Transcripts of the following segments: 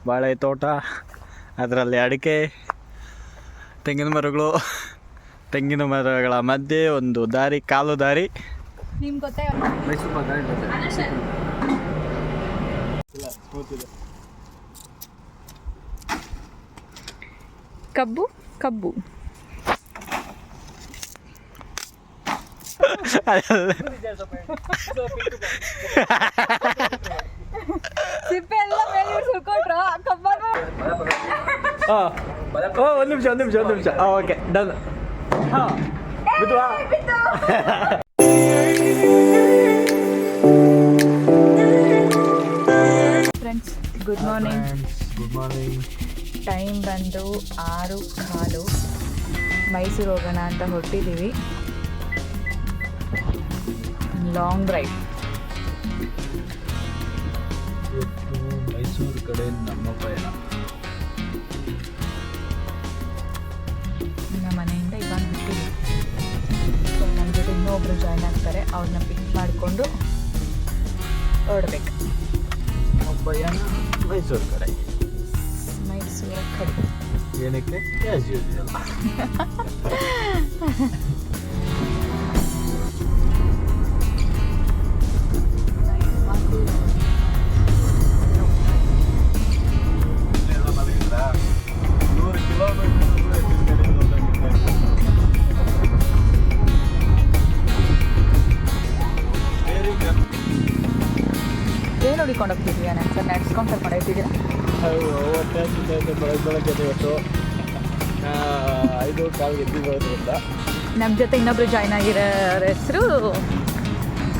ಬಾಳೆ ತೋಟ, ಅದರಲ್ಲಿ ಅಡಿಕೆ, ತೆಂಗಿನ ಮರಗಳು, ತೆಂಗಿನ ಮರಗಳ ಮಧ್ಯೆ ಒಂದು ದಾರಿ, ಕಾಲು ದಾರಿ. ನಿಮ್ಗೆ ಗೊತ್ತೇ ಕಬ್ಬು ಕಬ್ಬು ಸಿಪ್ಪೆ ಎಲ್ಲ ಮೇಲೆ ಸುಲ್ಕೊಟ್ರ ಕಬ್ಬನ್ನು. ಒಂದು ನಿಮಿಷ ಓಕೆ ಡನ್. ಹಾಂ ಬಿದ್ವಾ? Friends good morning. Good morning. Time ಬಂದು 6:15. ಮೈಸೂರು ಹೋಗೋಣ ಅಂತ ಹೊರಟಿದ್ದೀವಿ. Long drive. ಮೈಸೂರು ಕಡೆ ನಮ್ಮ ಪಯಣ. ನಮ್ಮ ಮನೆಯಿಂದ ಇವಾಗ ಬಿಟ್ಟಿದ್ದೀವಿ. ಸೊ ನಮ್ಮ ಜೊತೆ ಇನ್ನೊಬ್ರು ಜಾಯ್ನ್ ಆಗ್ತಾರೆ, ಅವ್ರನ್ನ ಪಿಕ್ ಮಾಡಿಕೊಂಡು ಹೊರಡ್ಬೇಕು. ಪಯಣ ಮೈಸೂರು ಕಡೆ. ಮೈಸೂರ ಕಡೆ ಏನಕ್ಕೆ? As usual. ಏನು ಹುಡಿಕೊಂಡು ಹೋಗ್ತಿದ್ದೀಯಾ? ನಾನು ಸರ್ ನಡ್ಸ್ಕೊಂಡು ಕರ್ಕೊಂಡು ಹೋಗ್ತಿದ್ದೀರಾ? ಬೆಳಗ್ಗೆ ಇವತ್ತು 5:15 ಎದ್ದಿರೋದ್ರಿಂದ. ನಮ್ಮ ಜೊತೆ ಇನ್ನೊಬ್ರು ಜಾಯ್ನ್ ಆಗಿರೋರ ಹೆಸರು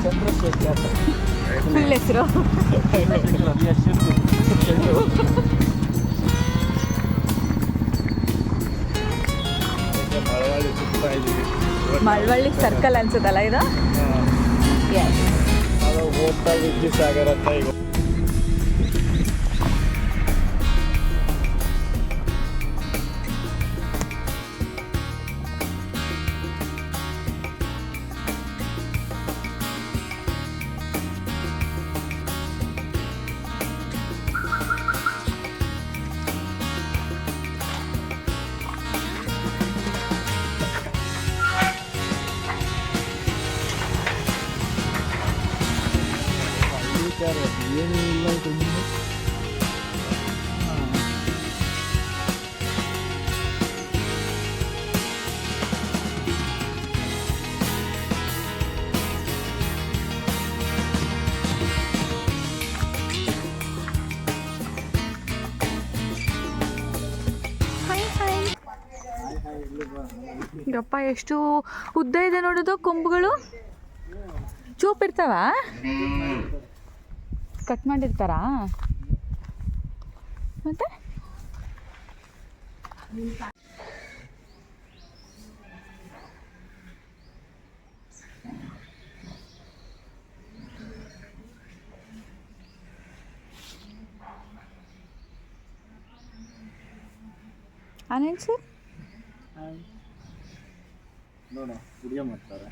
ಚಂದ್ರಶೇಖರ್. ಫುಲ್ ಹೆಸರು ಮಳವಳ್ಳಿ ಸುತ್ತಾ ಇದ್ದೀವಿ. ಮಳವಳ್ಳಿ ಸರ್ಕಲ್ ಅನ್ಸುತ್ತಲ್ಲ ಇದು? ಎಸ್. ಅದು ಓದ್ತಾ ವಿದ್ಯುಸಾಗರ ಅಂತ ಈಗ. ಏನು ಇಲ್ಲ ತುಂಬ. ಯಪ್ಪ ಎಷ್ಟು ಉದ್ದ ಇದೆ ನೋಡೋದು ಕೊಂಬುಗಳು. ಚೂಪ್ ಇರ್ತಾವ? ಕಟ್ ಮಾಡಿರ್ತಾರಾ ಮತ್ತೆ? ಆನೇನು ಸರ್? ನೋಡ ಹುಡುಗ ಮಾಡ್ತಾರೆ.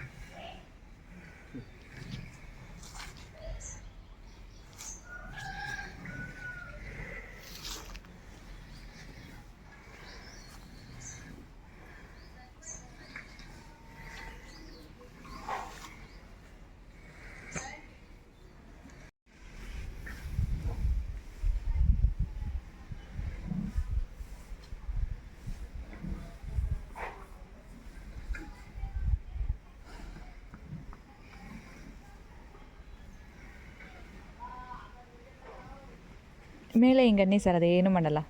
ಮೇಲೆ ಹಿಂಗನ್ನಿ ಸರ್, ಅದೇನು ಮಾಡಲ್ಲ.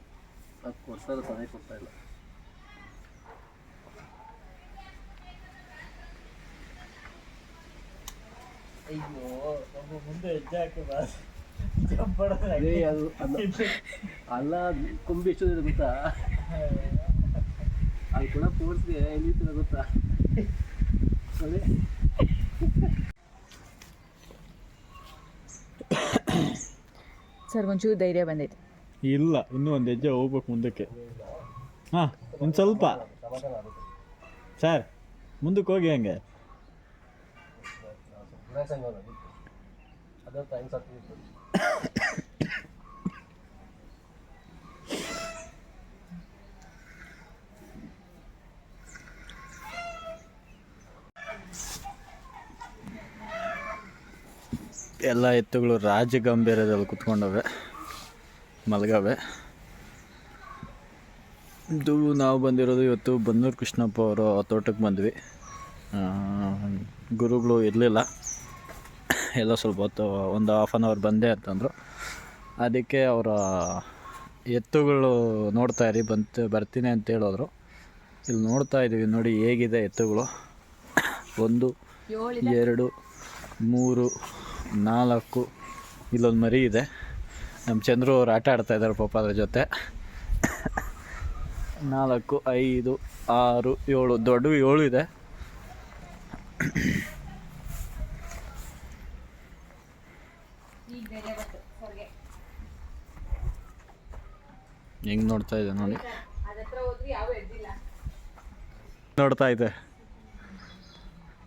ಕೊಡ್ತಾರೆ, ತಾನೇ ಕೊಡ್ತಾ ಇಲ್ಲ. ಅಯ್ಯೋ ಮುಂದೆ ಹೆಜ್ಜೆ ಹಾಕಿಲ್ಲ. ಅಲ್ಲ ಕೊಂಬಿ ಎಷ್ಟು ಗೊತ್ತಾ? ಅದು ಕೂಡ ಫೋರ್ಸ್ಗೆ ಎಲ್ಲಿರ್ತದೆ ಗೊತ್ತಾ? ಅದೇ ಸರ್ ಒಂಚೂರು ಧೈರ್ಯ ಬಂದೈತೆ. ಇಲ್ಲ, ಇನ್ನೂ ಒಂದು ಹೆಜ್ಜೆ ಹೋಗ್ಬೇಕು ಮುಂದಕ್ಕೆ. ಹಾಂ, ಒಂದು ಸ್ವಲ್ಪ ಸರ್ ಮುಂದಕ್ಕೆ ಹೋಗಿ ಹಂಗೆ. ಎಲ್ಲ ಎತ್ತುಗಳು ರಾಜಗಂಭೀರದಲ್ಲಿ ಕುತ್ಕೊಂಡವೆ, ಮಲಗವೆ. ಇದು ನಾವು ಬಂದಿರೋದು ಇವತ್ತು ಬನ್ನೂರು ಕೃಷ್ಣಪ್ಪ ಅವರ ತೋಟಕ್ಕೆ ಬಂದ್ವಿ. ಗುರುಗಳು ಇರಲಿಲ್ಲ, ಎಲ್ಲ ಸ್ವಲ್ಪ ಹೊತ್ತು ಒಂದು ಹಾಫ್ ಆನ್ ಅವರ್ ಬಂದೆ ಅಂತಂದರು. ಅದಕ್ಕೆ ಅವರ ಎತ್ತುಗಳು ನೋಡ್ತಾಯಿರಿ ಬರ್ತೀನಿ ಅಂತ ಹೇಳಿದ್ರು. ಇಲ್ಲಿ ನೋಡ್ತಾ ಇದ್ದೀವಿ ನೋಡಿ ಹೇಗಿದೆ ಎತ್ತುಗಳು. 1 2 3 4 ಇಲ್ಲೊಂದು ಮರಿ ಇದೆ. ನಮ್ಮ ಚಂದ್ರು ಅವ್ರು ಆಟ ಆಡ್ತಾಯಿದ್ದಾರೆ ಪಾಪ ಅದ್ರ ಜೊತೆ. 4 5 6 7 ದೊಡ್ಡ 7 ಇದೆ. ಹೆಂಗೆ ನೋಡ್ತಾ ಇದೆ ನೋಡಿ, ನೋಡ್ತಾ ಇದೆ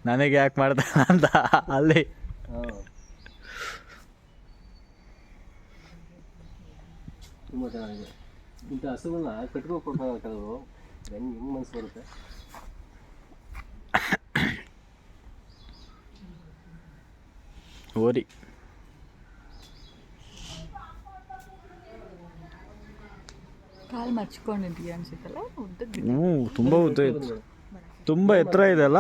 ನನಗೆ ಯಾಕೆ ಮಾಡ್ತಾನೆ ಅಂತ ಅಲ್ಲಿ. ತುಂಬ ಚೆನ್ನಾಗಿದೆ. ಇಂಥ ಹಸುಗಳನ್ನ ಕಟ್ಕೊಳ್ಬೇಕಾದ್ರು ಹೆಂಗೆ ಮನಸ್ಸು ಬರುತ್ತೆ. ಓರಿ ಕಾಲು ಮಚ್ಕೊಂಡಿದ್ದೀಯ ಅನ್ಸುತ್ತಲ್ಲ, ಉದ್ದಕ್ಕೆ ತುಂಬ ಉದ್ದ ಇತ್ತು, ತುಂಬ ಎತ್ತರ ಇದೆ ಅಲ್ಲ.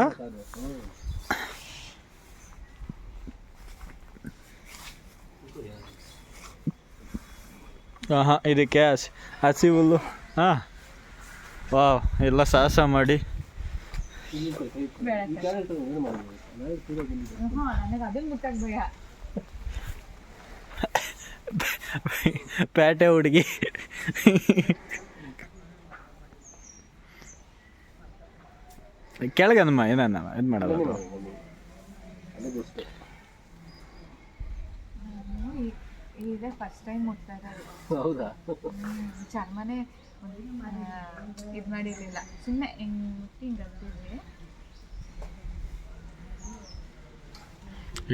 ಹಾಂ ಇದಕ್ಕೆ ಹಸಿ ಹುಲ್ಲು. ಹಾಂ ವಾವ್, ಎಲ್ಲ ಸಾಹಸ ಮಾಡಿ ನನಗೆ ಅದನ್ನ ಮುಟ್ಟಕ್ಕೆ ಭಯ. ಪೇಟೆ ಹುಡುಗಿ ಕೆಳಗಮ್ಮ ಏನನ್ನ ಇದು ಮಾಡಲ್ಲ. ಇದೇ ಫಸ್ಟ್ ಟೈಮ್ ಮುಟ್ತಾ ಇರೋದು. ಹೌದಾ? ಚರ್ಮನೇ ಇದು ಮಾಡಿರಲಿಲ್ಲ, ಸುಮ್ಮನೆ ಹಿಂಗೆ ಅದ್ದಿದ್ವಿ.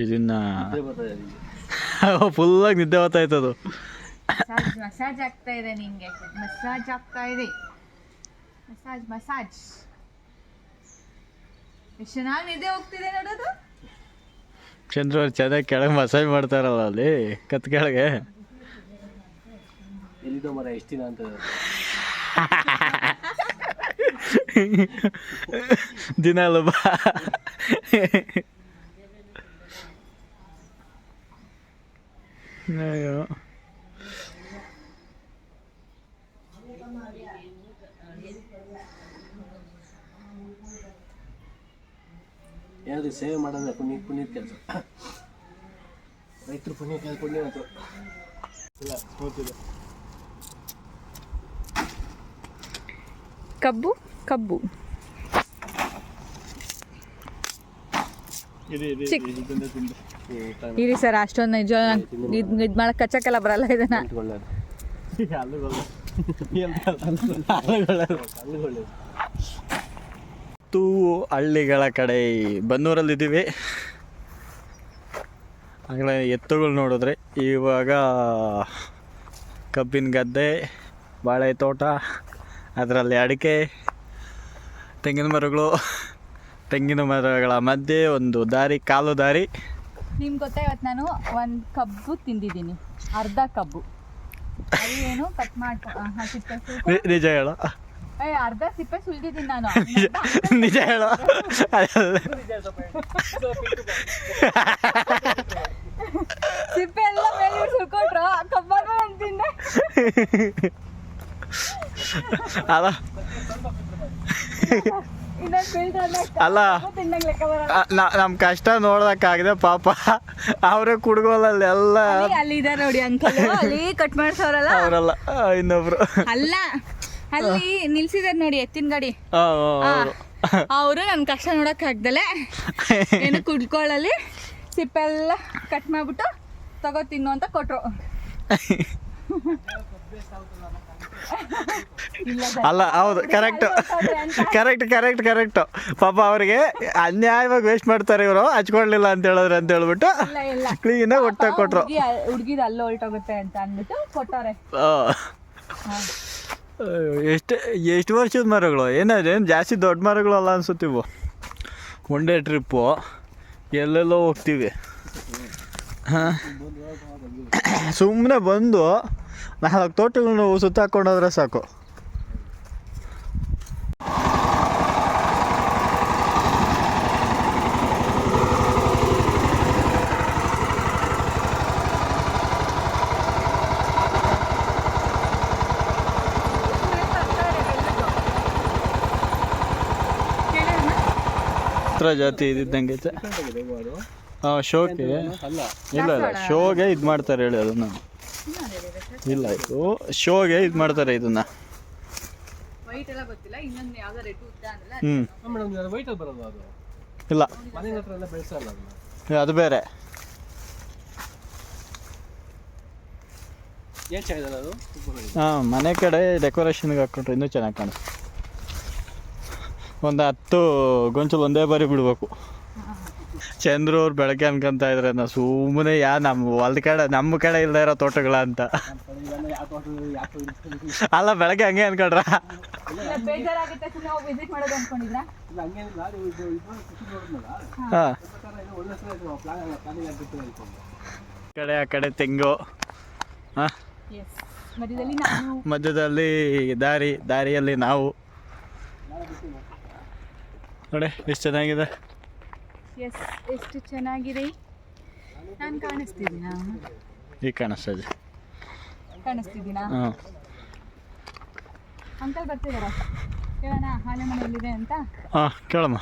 ಇದನ್ನ ಫುಲ್ಲಾಗಿ ನಿದ್ದೆ ಬರ್ತಾ ಇತ್ತದು. ಮಸಾಜ್ ಆಗ್ತಾ ಇದೆ ನಿಂಗೆ, ಮಸಾಜ್ ಆಗ್ತಾ ಇದೆ. ಮಸಾಜ್ ಎಷ್ಟು ಚೆನ್ನಾಗಿ ನಿದ್ದೆ ಹೋಗ್ತಿದೆ ನೋಡೋದು. ಚಂದ್ರ ಅವ್ರು ಚೆನ್ನಾಗಿ ಕೆಳಗೆ ಮಸಾಜ್ ಮಾಡ್ತಾರಲ್ಲ ಅಲ್ಲಿ ಕತ್ ಕೆಳಗೆ. ಎಲ್ಲಿದೋ ಮರ ಎಷ್ಟು ದಿನ ಅಂತ ದಿನ ಅಲ್ಲ ಬಾ. ಅಯ್ಯೋ ಏನಾದರೂ ಸೇವೆ ಮಾಡೋದ್ರೆ ಪುಣ್ಯದ ಕೆಲಸ. ರೈತರು ಪುಣ್ಯ ಅಂತ ಇಲ್ಲ ಸ್ಮೂತಿದೆ. ಕಬ್ಬು ಇರಿ ಸರ್, ಅಷ್ಟೊಂದು ನಿಜ ಇದು ಮಾಡಕ್ಕೆ ಕಚ್ಚಕ್ಕೆಲ್ಲ ಬರಲ್ಲ ಇದನ್ನ. ಹಳ್ಳಿಗಳ ಕಡೆ ಬನ್ನೂರಲ್ಲಿದ್ದೀವಿ. ಆಗಲೇ ಎತ್ತುಗಳು ನೋಡಿದ್ರೆ, ಇವಾಗ ಕಬ್ಬಿನ ಗದ್ದೆ, ಬಾಳೆ ತೋಟ, ಅದರಲ್ಲಿ ಅಡಿಕೆ, ತೆಂಗಿನ ಮರಗಳ ಮಧ್ಯೆ ಒಂದು ದಾರಿ, ಕಾಲು ದಾರಿ. ನಿಮ್ಗೆ ಗೊತ್ತಾ, ಇವತ್ತು ನಾನು ಒಂದು ಕಬ್ಬು ತಿಂದಿದ್ದೀನಿ, ಅರ್ಧ ಕಬ್ಬು. ಏನು ಕಟ್ ಮಾಡ್ಕೊಂಡು ನಿಜ ಹೇಳೋ, ಅರ್ಧ ಸಿಪ್ಪೆ ಸುಲಿದಿದ್ದೀನಿ ನಾನು. ನಿಜ ಹೇಳೋ. ಸಿಪ್ಪೆ ಎಲ್ಲ ಮೇಲೆ ಸುಲ್ಕೊಟ್ರು, ಕಬ್ಬಾಗ ತಿಂದೆ. ಅಲ್ಲ ಅಲ್ಲ ನಮ್ಮ ಕಷ್ಟ ನೋಡೋದಕ್ಕಾಗಿದೆ ಪಾಪ. ಅವರೇ ಕುಡ್ಗೋಲಲ್ಲಿ ಎಲ್ಲ ಅಲ್ಲಿ ಇದಾರೆ ನೋಡಿ ಅಂಕಲ್, ಅಲ್ಲಿ ಕಟ್ ಮಾಡ್ಸೋರಲ್ಲ ಅವರಲ್ಲ, ಇನ್ನೊಬ್ರು ಅಲ್ಲ, ಅಲ್ಲಿ ನಿಲ್ಸಿದಾರೆ ನೋಡಿ ಎತ್ತಿನ ಗಾಡಿ, ಅವರು ನನ್ನ ಕಷ್ಟ ನೋಡಕ್ ಆಗ್ದಲೆ ಏನು ಕುಡ್ಕೊಳ್ಳಲ್ಲಿ ಸಿಪ್ಪೆ ಎಲ್ಲ ಕಟ್ ಮಾಡ್ಬಿಟ್ಟು ತಗೋ ತಿನ್ನು ಅಂತ ಕೊಟ್ರು. ಅಲ್ಲ ಹೌದು, ಕರೆಕ್ಟ್ ಪಾಪ ಅವ್ರಿಗೆ ಅನ್ಯಾಯವಾಗಿ ವೇಸ್ಟ್ ಮಾಡ್ತಾರೆ ಇವರು, ಹಚ್ಕೊಳ್ಲಿಲ್ಲ ಅಂತ ಹೇಳಿದ್ರೆ ಅಂತ ಹೇಳ್ಬಿಟ್ಟು ಕ್ಲೀನಾಗಿ ಒಟ್ಟು ಕೊಟ್ರು. ಹುಡುಗಿದ ಅಲ್ಲಿ ಹೊಲ್ಟೋಗುತ್ತೆ ಅಂತ ಅಂದ್ಬಿಟ್ಟು ಕೊಟ್ಟವ್ರೆ. ಎಷ್ಟು ವರ್ಷದ ಮರಗಳು, ಏನಾದೇನು ಜಾಸ್ತಿ ದೊಡ್ಡ ಮರಗಳು ಅಲ್ಲ ಅನ್ಸುತ್ತೀವು. ಒನ್ ಡೇ ಟ್ರಿಪ್ಪು ಎಲ್ಲೆಲ್ಲೋ ಹೋಗ್ತೀವಿ. ಸುಮ್ಮನೆ ಬಂದು 4 ತೋಟಗಳನ್ನು ಸುತ್ತಾಕೊಂಡೋದ್ರೆ ಸಾಕು. ಹತ್ರ ಜಾತಿ ಇದ್ದಂಗೈತೆ. ಹಾಂ, ಶೋಗೆ ಅಲ್ಲ ಇಲ್ಲ ಶೋಗೆ ಇದು ಮಾಡ್ತಾರೆ ಹೇಳಿ ಅದನ್ನು. ಇಲ್ಲ, ಇದು ಶೋಗೆ ಇದು ಮಾಡ್ತಾರೆ ಇದನ್ನ. ವೈಟ್ ಎಲ್ಲ ಗೊತ್ತಿಲ್ಲ, ಇನ್ನೊಂದು ಯಾವ್ದೋ ರೆಡ್ ಉದ್ದ ಅಂದ್ರೆ ಹ್ಞೂ ಮೇಡಮ್ ವೈಟಲ್ಲಿ ಬರೋದು ಅದು. ಇಲ್ಲ, ಮನೆ ಹತ್ರ ಎಲ್ಲ ಬೆಳೆಸಲ್ಲ ಅದನ್ನ. ಅದು ಬೇರೆ. ಏನು ಚೆನ್ನಾಗಿದೆ ಅದು. ಹಾಂ, ಮನೆ ಕಡೆ ಡೆಕೋರೇಷನ್ಗೆ ಹಾಕ್ಕೊಂಡ್ರೆ ಇನ್ನೂ ಚೆನ್ನಾಗಿ ಕಾಣಿಸುತ್ತೆ. ಒಂದು 10 ಗೊಂಚಲು ಒಂದೇ ಬಾರಿ ಬಿಡಬೇಕು. ಚಂದ್ರು ಅವ್ರು ಬೆಳಗ್ಗೆ ಅನ್ಕೊಂತ ಇದ್ರೆ ನಾ ಸುಮ್ಮನೆ ನಮ್ಮ ಹೊಲ್ದ ಕಡೆ ನಮ್ಮ ಕಡೆ ಇಲ್ಲದೆ ಇರೋ ತೋಟಗಳ ಅಂತ. ಅಲ್ಲ, ಬೆಳಗ್ಗೆ ಹಂಗೆ ಅನ್ಕೊಂಡ್ರ. ಬೇಜಾರಾಗುತ್ತೆ ಸುಮ್ಮನೆ ಹೋಗಿ ವಿಸಿಟ್ ಮಾಡೋದು ಅನ್ಕೊಂಡಿದ್ರಾ? ಹಾಂ, ಕಡೆ ಆ ಕಡೆ ತೆಂಗು. ಹಾಂ, ಮಧ್ಯದಲ್ಲಿ ನಾನು ಮಧ್ಯದಲ್ಲಿ ದಾರಿಯಲ್ಲಿ ನಾವು. ನೋಡಿ ಎಷ್ಟು ಚೆನ್ನಾಗಿದೆ. ಎಷ್ಟು ಚೆನ್ನಾಗಿದೆ. ನಾನು ಕಾಣಿಸ್ತಿದ್ದೀನಾ? ಈಗ ಕಾಣಿಸ್ತದೆ. ಕಾಣಿಸ್ತಿದ್ದೀನಾ? ಹಾಂ, ಅಂಕಲ್ ಬರ್ತಿದಾರ, ಕೇಳೋಣ ಆಲೆ ಮನೆ ಎಲ್ಲಿದೆ ಅಂತ. ಹಾಂ, ಕೇಳಮ್ಮ.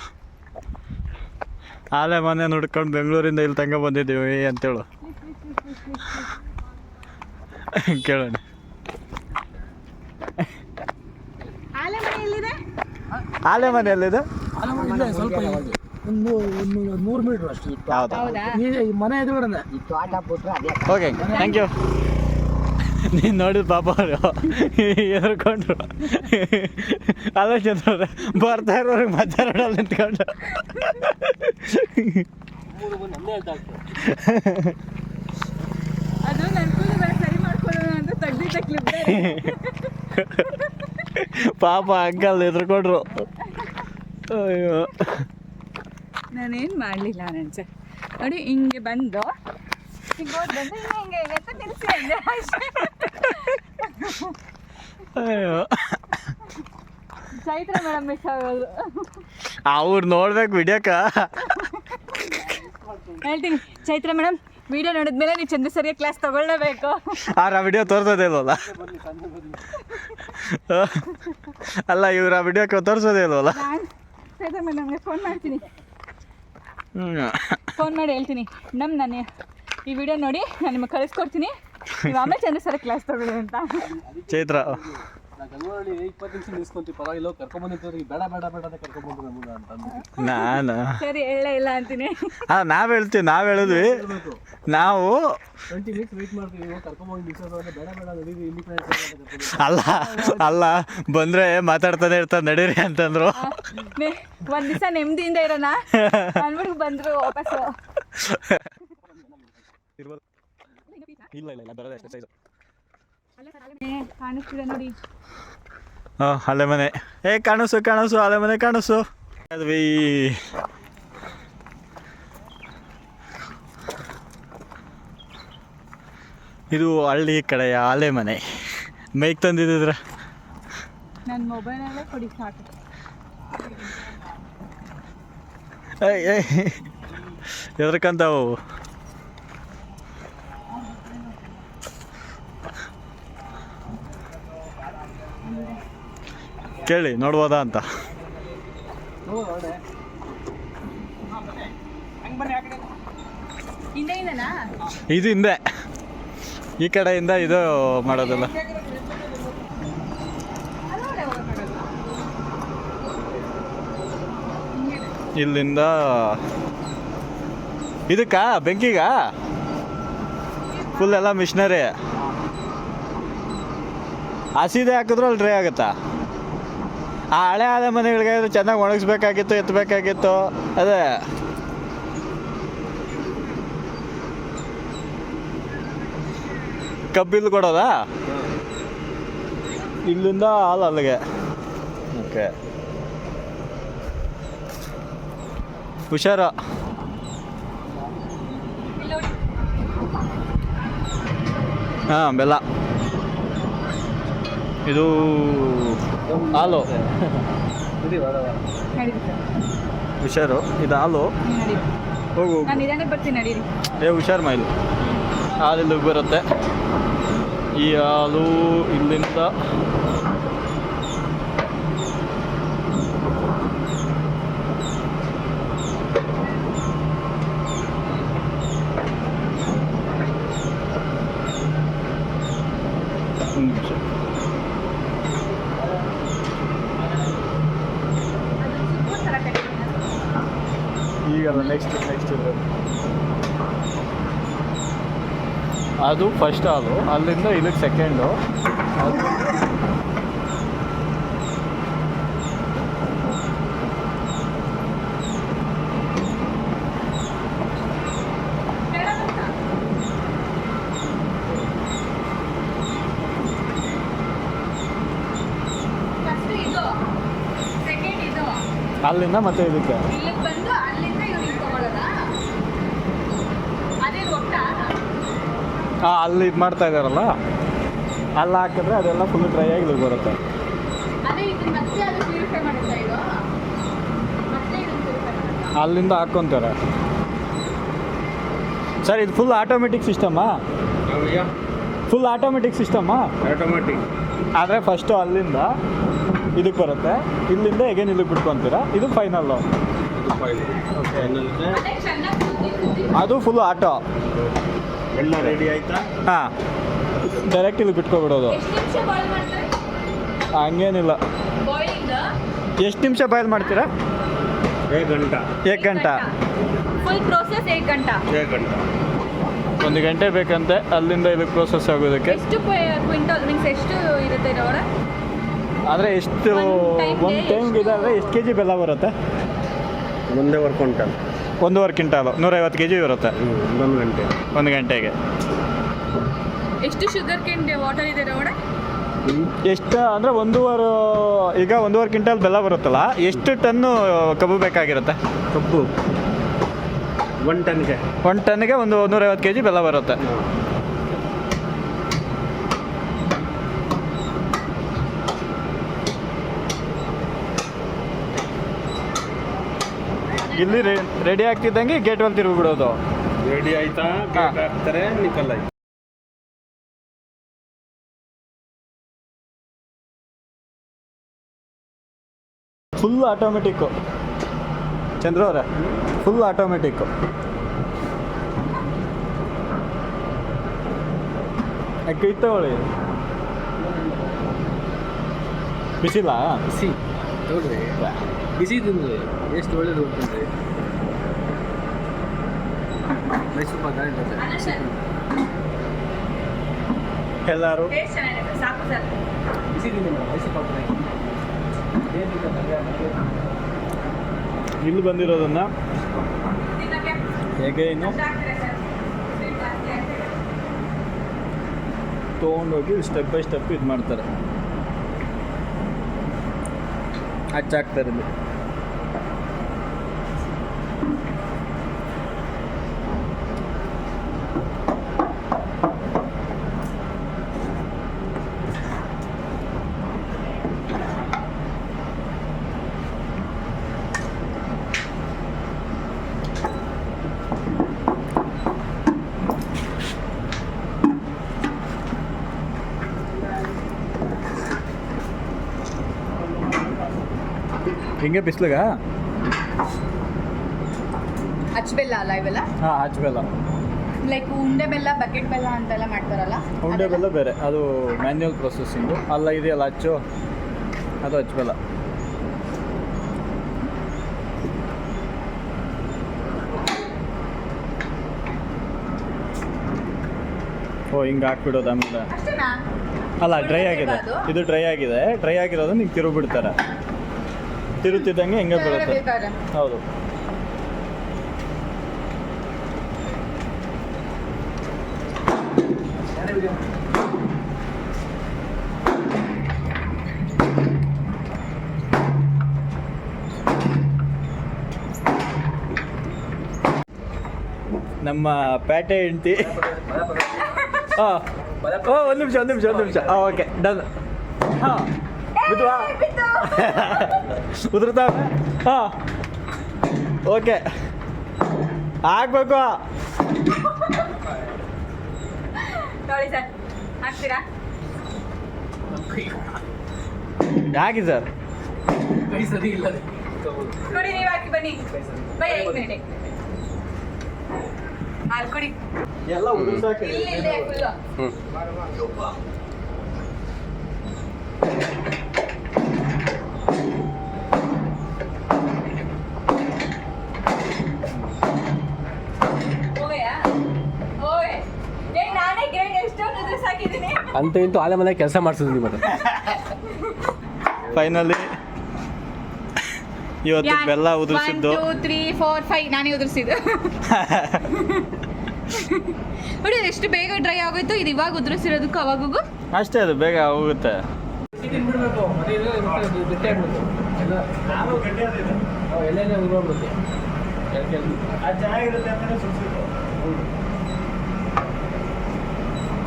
ಆಲೆ ಮನೆ ನೋಡ್ಕೊಂಡು ಬೆಂಗಳೂರಿಂದ ಇಲ್ಲಿ ತನಕ ಬಂದಿದ್ದೀವಿ ಅಂತೇಳು. ಕೇಳೋಣ. ಆಲೆ ಮನೆ ಎಲ್ಲಿದೆ? ಆಲೆ ಮನೆ ಎಲ್ಲಿದೆ? ಸ್ವಲ್ಪ ಒಂದು 100 ಮೀಟ್ರ್ ಅಷ್ಟು. ಹೌದಾ? ಹೌದಾ? ಈ ಮನೆ ಎದುರುಗಡೆ ಓಕೆ, ಥ್ಯಾಂಕ್ ಯು. ನೀನು ನೋಡಿದ ಪಾಪ ಅವರು ಎದುರ್ಕೊಂಡ್ರು. ಅಲ್ಲ ಚಂದ್ರ ಬರ್ತಾ ಇರೋರಿಗೆ ಮಧ್ಯ ರೋಡಲ್ಲಿ ನಿಂತ್ಕೊಂಡು. ಅದು ನನ್ನ ಕೂದಲು ಸರಿ ಮಾಡ್ಕೊಳ್ಳೋಣ ಅಂತ ತೆಗ್ದಿದ್ದ ಕ್ಲಿಪ್. ಪಾಪ ಅಂಕಲ್ ಎದುರ್ಕೊಂಡ್ರು. ಅಯ್ಯೋ, ನಾನೇನು ಮಾಡಲಿಲ್ಲ ನನ್ಸೆ. ನೋಡಿ ಹಿಂಗೆ ಬಂದು ಹಿಂಗೆ ಹೋದ್ ಬಂದು ಹಿಂಗೆ ಅಂತ ತಿನ್ಸಿ ಅಂದೆ ಅಷ್ಟೇ. ಅಯ್ಯೋ, ಚೈತ್ರ ಮೇಡಮ್ ಮಿಸ್ ಆಗೋದು. ಅವ್ರು ನೋಡ್ಬೇಕು ವಿಡಿಯೋಕ್ಕ. ಹೇಳ್ತೀನಿ, ಚೈತ್ರ ಮೇಡಮ್ ವಿಡಿಯೋ ನೋಡಿದ್ಮೇಲೆ ನೀವು ಚಂದ್ರ ಸರಿಯಾಗಿ ಕ್ಲಾಸ್ ತಗೊಳ್ಳೇಬೇಕು. ಆ ವಿಡಿಯೋ ತೋರಿಸೋದೇ ಇಲ್ವಲ್ಲ. ಅಲ್ಲ, ಇವ್ರು ಆ ವಿಡಿಯೋಕ್ಕೆ ತೋರಿಸೋದೇ ಇಲ್ವಲ್ಲ. ನಾನು ಚೈತ್ರ ಮೇಡಮ್ಗೆ ಫೋನ್ ಮಾಡ್ತೀನಿ. ಹ್ಞೂ, ಫೋನ್ ಮಾಡಿ ಹೇಳ್ತೀನಿ, ನಾನು ಈ ವಿಡಿಯೋ ನೋಡಿ ನಾನು ನಿಮಗೆ ಕಳಿಸ್ಕೊಡ್ತೀನಿ, ನೀವು ಆಮೇಲೆ ಚಂದ್ರ ಸರಿ ಕ್ಲಾಸ್ ತಗೊಳ್ಳಿ ಅಂತ. ಚೈತ್ರ ಗಂಗೂರಲ್ಲಿ 20 ನಿಮಿಷ ನಿಲ್ಸ್ಕೊಂತೀವಿ, ಪರವಾಗಿಲ್ಲ ಕರ್ಕೊಂಬಂದಿದ್ದವ್ರಿಗೆ ಬೇಡ ಬೇಡ ಬೇಡ ಅಂತ ಕರ್ಕೊಂಬಂದ್ರು ನಮ್ಮನ್ನ ಅಂತಂದು. ನಾನು ಸರಿ ಇಲ್ಲ ಅಂತೀನಿ. ನಾವು ಹೇಳಿದ್ವಿ ನಾವು 20 ಮಿನಿಟ್ಸ್ ವೆಯ್ಟ್ ಮಾಡ್ತೀವಿ, ಕರ್ಕೊಂಬಂದು ನಿಲ್ಸೋದು ಅಂದ್ರೆ ಬೇಡ ಬೇಡ ನಡೀರಿ ಇಲ್ಲಿ ಅಲ್ಲ ಬಂದರೆ ಮಾತಾಡ್ತಾನೆ ಇರ್ತಾರೆ ನಡೀರಿ ಅಂತಂದ್ರು. ಒಂದು ದಿವಸ ನೆಮ್ಮದಿಯಿಂದ ಇರೋಣ ಅಂದ್ಬಿಟ್ಟು ಬಂದರು ವಾಪಸ್ಸು. ಇಲ್ಲ ಬರೋದೇ ಅಷ್ಟೇ ಸೈಜು. ಕಾಣಿಸ್ತಿದೆ ನೋಡಿ. ಹಾಂ, ಹಳೆ ಮನೆ. ಕಾಣಿಸು ಹಳೆ ಮನೆ ಕಾಣಿಸು. ಅದ್ವಿ ಇದು ಹಳ್ಳಿ ಕಡೆಯ ಹಳೆ ಮನೆ. ಮೈಕ್ ತಂದಿದ್ರ ನನ್ನ ಮೊಬೈಲಲ್ಲೇ ಕೊಡಿ ಸಾಕು. ಎದ್ರಕಂತಾವು. ಕೇಳಿ ನೋಡ್ಬೋದಾ ಅಂತ. ಇದು ಹಿಂದೆ ಈ ಕಡೆಯಿಂದ ಇದು ಮಾಡೋದಲ್ಲ. ಇಲ್ಲಿಂದ ಇದಕ್ಕ ಬೆಂಕಿಗ ಫುಲ್ ಎಲ್ಲ ಮಿಷನರಿ. ಹಸಿದೆ ಹಾಕಿದ್ರು ಅಲ್ಲಿ ಡ್ರೈ ಆಗುತ್ತಾ? ಆ ಹಳೆ ಮನೆಗಳಿಗೆ ಚೆನ್ನಾಗಿ ಒಣಗಿಸ್ಬೇಕಾಗಿತ್ತು, ಎತ್ತಬೇಕಾಗಿತ್ತು. ಅದೇ ಕಬ್ಬಿಲ್ ಕೊಡೋದಾ? ಇಲ್ಲಿಂದ ಹಾಲು ಅಲ್ಲಿಗೆ. ಓಕೆ, ಹುಷಾರು. ಹಾಂ ಬೆಲ್ಲ. ಇದು ಹಾಲು ನಡೀರಿ ಹುಷಾರು. ಇದು ಹಾಲು. ನಡೀರಿ, ಹೋಗು ನಾನು ನಿಧಾನಕ್ಕೆ ಬರ್ತೀನಿ ನಡೀರಿ. ಹುಷಾರು ಮೈಲು. ಹಾಲು ಇಲ್ಲಿಗೆ ಬರುತ್ತೆ. ಈ ಹಾಲು ಇಲ್ಲಿಂದ ಒಂದು ನಿಮಿಷ. ಈಗಲ್ಲ ನೆಕ್ಸ್ಟ್ ಅದು ಫಸ್ಟ್ ಹಾಲು, ಅಲ್ಲಿಂದ ಇದಕ್ಕೆ ಸೆಕೆಂಡು. ಅಲ್ಲಿಂದ ಮತ್ತೆ ಇದಕ್ಕೆ ಇಲ್ಲಿಗೆ ಬಂದು ಅಲ್ಲಿಂದ ಇವ್ರಿಗೆ ತಗೊಳ್ಳೋದಾ? ಅದೇ ಒಟ್ಟ ಹಾಂ ಅಲ್ಲಿ ಇದು ಮಾಡ್ತಾ ಇದ್ದಾರಲ್ಲ, ಅಲ್ಲಿ ಹಾಕಿದ್ರೆ ಅದೆಲ್ಲ ಫುಲ್ ಡ್ರೈ ಆಗಿ ಇಲ್ಲಿಗೆ ಬರುತ್ತೆ. ಅದೇ ಇದು ಮತ್ತೆ ಅದು ಪ್ಯೂರಿಫೈ ಮಾಡುತ್ತಾ ಇದು? ಮತ್ತೆ ಇದನ್ನು ಪ್ಯೂರಿಫೈ ಮಾಡುತ್ತಾ? ಅಲ್ಲಿಂದ ಹಾಕ್ಕೊಂತಾರೆ ಸರ್. ಇದು ಫುಲ್ ಆಟೋಮೆಟಿಕ್ ಸಿಸ್ಟಮ್ಮಾ? ಫುಲ್ ಆಟೋಮೆಟಿಕ್ ಸಿಸ್ಟಮ್ಮಾ? ಆಟೋಮೆಟಿಕ್. ಆದರೆ ಫಸ್ಟು ಅಲ್ಲಿಂದ ಇದಕ್ಕೆ ಬರುತ್ತೆ, ಇಲ್ಲಿಂದ ಹೇಗೇನು ಇಲ್ಲಿಗೆ ಬಿಟ್ಕೊತೀರಾ. ಇದು ಫೈನಲ್ಲು. ಅದೇ ಚೆನ್ನಾಗಿ ಕುದಿ ಅದು ಫುಲ್ ಆಟೋ. ಎಲ್ಲ ರೆಡಿ ಆಯ್ತಾ? ಹಾಂ, ಡೈರೆಕ್ಟ್ ಇಲ್ಲಿ ಬಿಟ್ಕೊಬಿಡೋದು. ಎಷ್ಟು ನಿಮಿಷ ಬಾಯ್ಲ್ ಮಾಡ್ತಾರೆ? ಹಂಗೇನಿಲ್ಲ. ಬಾಯ್ಲಿಂಗ್ ಎಷ್ಟು ನಿಮಿಷ ಬಾಯ್ಲ್ ಮಾಡ್ತೀರಾ? 1 ಗಂಟೆ. 1 ಗಂಟೆ. ಫುಲ್ ಪ್ರೋಸೆಸ್ 1 ಗಂಟೆ. 1 ಗಂಟೆ. 1 ಗಂಟೆ ಬೇಕಂತೆ ಅಲ್ಲಿಂದ ಇದಕ್ಕೆ ಪ್ರೋಸೆಸ್ ಆಗೋದಕ್ಕೆ. ಎಷ್ಟು ಕ್ವಿಂಟಲ್ ಮೀನ್ಸ್ ಎಷ್ಟು ಇರುತ್ತೆ ಇರೋರ? ಆದರೆ ಎಷ್ಟು ಒಂದು ಟೈಮ್ಗೆ ಇದಾದರೆ ಎಷ್ಟು ಕೆ ಜಿ ಬೆಲ್ಲ ಬರುತ್ತೆ? 1.25 ಕ್ವಿಂಟಲ್. 1.5 ಕ್ವಿಂಟಾಲು 150 ಕೆ ಜಿ ಬರುತ್ತೆ 1 ಗಂಟೆ. 1 ಗಂಟೆಗೆ. ಎಷ್ಟು ಶುಗರ್ ಕೇನ್ ವಾಟರ್ ಇದೆ ರೋಡ? ಎಷ್ಟು ಅಂದರೆ 1.5, ಈಗ 1.5 ಕ್ವಿಂಟಾಲ್ ಬೆಲ್ಲ ಬರುತ್ತಲ್ಲ, ಎಷ್ಟು ಟನ್ನು ಕಬ್ಬು ಬೇಕಾಗಿರುತ್ತೆ? ಕಬ್ಬು 1 ಟನ್ಗೆ. 1 ಟನ್ಗೆ 150 ಕೆ ಜಿ ಬೆಲ್ಲ ಬರುತ್ತೆ. ಇಲ್ಲಿ ರೆಡಿ ಆಗ್ತಿದ್ದಂಗೆ ಗೇಟ್ ಅಲ್ಲಿ ತಿರುಗಿಬಿಡೋದು. ರೆಡಿ ಆಯ್ತಾ? ಗೇಟ್ ಹಾಕ್ತಾರೆ, ನಿಕಲ್ ಆಯ್ತು. ಫುಲ್ ಆಟೋಮೆಟಿಕ್ಕು ಚಂದ್ರ ಅವರೇ, ಫುಲ್ ಆಟೋಮೆಟಿಕ್ಕು. ಕೈ ತಗೊಳ್ಳಿ. ಬಿಸಿಲ್ಲ? ಬಿಸಿ ನೋಡ್ರಿ, ಬಿಸಿ ತಿಂದ್ರಿ ಎಷ್ಟು ಒಳ್ಳೇದು ಅಂತಂದ್ರೆ. ಮೈಸೂರು ಪಾಕ್ ಎಲ್ಲರೂ ಸಾಕು ಸರ್. ಬಿಸಿ ತಿಂದು ಮೈಸೂರು ಪಾಕ್ ಇಲ್ಲಿ ಬಂದಿರೋದನ್ನ ಹೇಗೆ ಇನ್ನು ತೊಗೊಂಡೋಗಿ ಸ್ಟೆಪ್ ಬೈ ಸ್ಟೆಪ್ ಇದು ಮಾಡ್ತಾರೆ, ಹಚ್ಚಾಕ್ತಾರೆ ಇಲ್ಲಿ. ಹಿಂಗೆ ಬಿಸ್ಲಿಗ ಬೆಲ್ಲ ಅಲ್ಲ ಇವೆಲ್ಲ? ಹಾಂ, ಹಚ್ಚ ಬೆಲ್ಲ. ಲೈಕ್ ಉಂಡೆ ಬೆಲ್ಲ, ಬಕೆಟ್ ಬೆಲ್ಲ ಅಂತೆಲ್ಲ ಮಾಡ್ತಾರಲ್ಲ. ಉಂಡೆ ಬೆಲ್ಲ ಬೇರೆ, ಅದು ಮ್ಯಾನ್ಯುವಲ್ ಪ್ರೊಸೆಸಿಂಗು. ಅಲ್ಲ ಇದೆಯಲ್ಲ ಹಚ್ಚು, ಅದು ಹಚ್ಚ ಬೆಲ್ಲ. ಓ, ಹಿಂಗೆ ಹಾಕ್ಬಿಡೋದು ಆಮೇಲೆ. ಅಷ್ಟೇನಾ? ಅಲ್ಲ, ಡ್ರೈ ಆಗಿದೆ ಇದು. ಡ್ರೈ ಆಗಿದೆ. ಡ್ರೈ ಆಗಿರೋದು ನಿಂಗೆ ತಿರುಗಿಬಿಡ್ತಾರೆ. ತಿರುಗ್ತಿದ್ದಂಗೆ ಹಿಂಗೆ ಬೀಳುತ್ತೆ. ಹೌದು. ನಮ್ಮ ಪ್ಯಾಟೆ ಹೆಂಡ್ತಿ. ಹಾಂ, ಓ ಒಂದು ನಿಮಿಷ ಹಾಂ ಓಕೆ ಡನ್ ಹಾಂ ಬಿದ್ವಾ ಉದುರ್ತಾವೆ ಹಾಂ ಓಕೆ ಆಗ್ಬೇಕು ನೋಡಿ ಸರ್ ಹಾಕ್ತೀರಾ ಯಾಕೆ ಸರ್ ಕೈ ಸರಿ ಇಲ್ಲ ನೋಡಿ ನೀವು ಹಾಕಿ ಬನ್ನಿ ಬೈ 5 ಮಿನಿಟ್ ಹಾಲು ಕುಡಿ ಎಲ್ಲ ಉದುರ್ಸಾಕೆ ಇಲ್ಲಿದೆ ಫುಲ್ಲು ನಾನೇ ಗ್ರೇಡ್ ಎಷ್ಟೊಂದು ಡ್ರೆಸ್ ಹಾಕಿದ್ದೀನಿ ಅಂತ ಇಂತೂ ಆಲೆ ಮನೆ ಕೆಲಸ ಮಾಡ್ಸಿದ್ವಿ ಮತ್ತೆ ಫೈನಲಿ ಇವತ್ತು ಬೆಲ್ಲ ಉದುರಿಸಿದ್ದು 1 2 3 4 5 ನಾನೇ ಉದುರಿಸಿದ್ದು ನೋಡಿ ಎಷ್ಟು ಬೇಗ ಡ್ರೈ ಆಗೋಯ್ತು ಇದು ಇವಾಗ ಉದುರಿಸಿರೋದಕ್ಕೂ ಅವಾಗೂ ಅಷ್ಟೇ ಅದು ಬೇಗ ಹೋಗುತ್ತೆ ಬಿಡಬೇಕು ಗಟ್ಟಿ ಆಗ್ಬಿಡುತ್ತೆ ಎಲ್ಲೆಲ್ಲೇ ಉದುರೋಗ್ಬಿಡುತ್ತೆ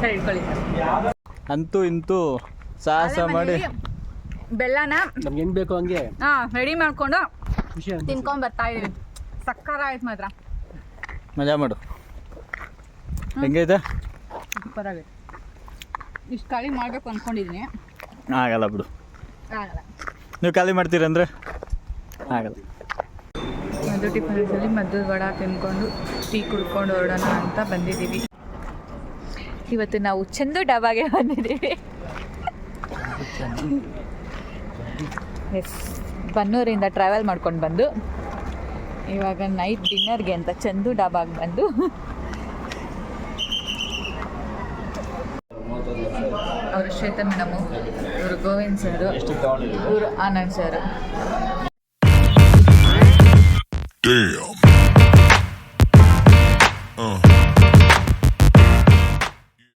ಸರಿ ಇಟ್ಕೊಳ್ಳಿ ಅಂತೂ ಇಂತೂ ಸಾಹಸ ಮಾಡಿ ಬೆಲ್ಲನ ನಮ್ಗೆ ಹೆಂಗ್ ಬೇಕು ಹಂಗೆ ರೆಡಿ ಮಾಡ್ಕೊಂಡು ಖುಷಿ ಅಂತ ತಿನ್ಕೊಂಡ್ ಬರ್ತಾ ಇದೀವಿ ಸಕ್ಕರ ಆಯ್ತು ಮಾತ್ರ ಮಜಾ ಮಾಡು ಹೆಂಗೈತೆ ಸೂಪರ್ ಆಗೈತೆ ಇಷ್ಟು ಖಾಲಿ ಮಾಡ್ಬೇಕು ಅಂದ್ಕೊಂಡಿದ್ದೀನಿ ಆಗಲ್ಲ ಬಿಡು ಆಗಲ್ಲ ನೀವು ಖಾಲಿ ಮಾಡ್ತೀರಂದ್ರೆ ಆಗಲ್ಲ ಮದ್ದು ಟಿಫನ್ಸಲ್ಲಿ ಮದ್ದು ವಡ ತಿನ್ಕೊಂಡು ಟೀ ಕುಡ್ಕೊಂಡು ಹೊರಡೋಣ ಅಂತ ಬಂದಿದ್ದೀವಿ ಇವತ್ತು ನಾವು ಚಂದು ಡಾಬಾಗೆ ಬಂದಿದ್ದೀವಿ ಎಸ್ ಬನ್ನೂರಿಂದ ಟ್ರಾವೆಲ್ ಮಾಡ್ಕೊಂಡು ಬಂದು ಇವಾಗ ನೈಟ್ ಡಿನ್ನರ್ಗೆ ಅಂತ ಚಂದು ಡಾಬಾಗೆ ಬಂದು ಅವರು ಶ್ವೇತಾ ಮೇಡಮು ಇವರು ಗೋವಿಂದ್ ಸರು ಇವರು ಆನಂದ್ ಸರು Damn.